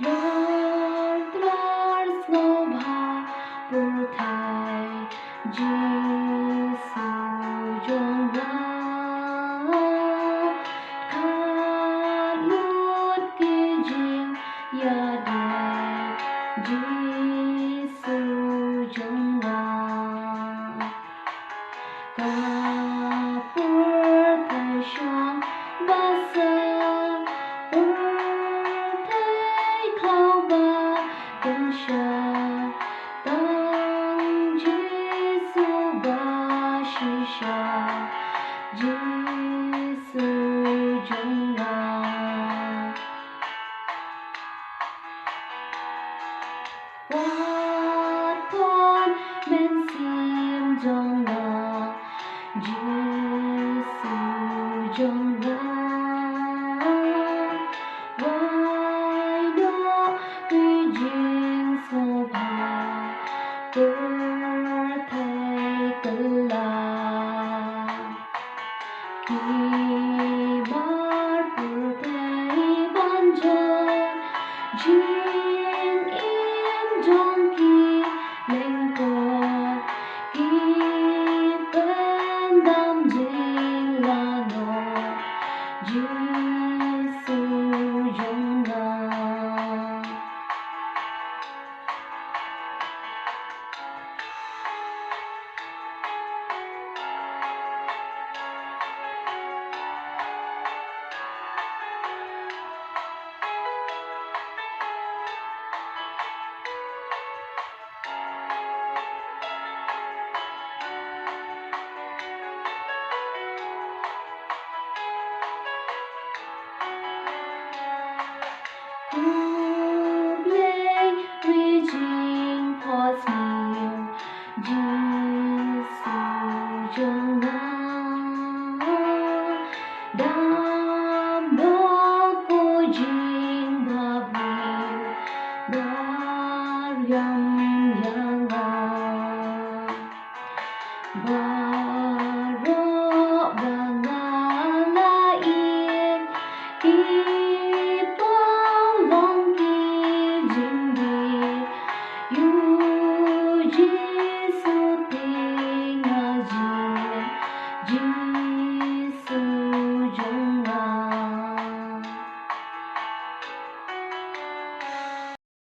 Tlor, Tlor, sngewbha, pyrthei, Giêsu trong ngã, khát lút kia riêng ya đời, Giêsu trong ngã, cả pyrthei sang basa. Tân sngewbha shisha Giêsu trong ngài qua con men sim trong ngài Giêsu trong ngài vai đó tuy riêng sngewbha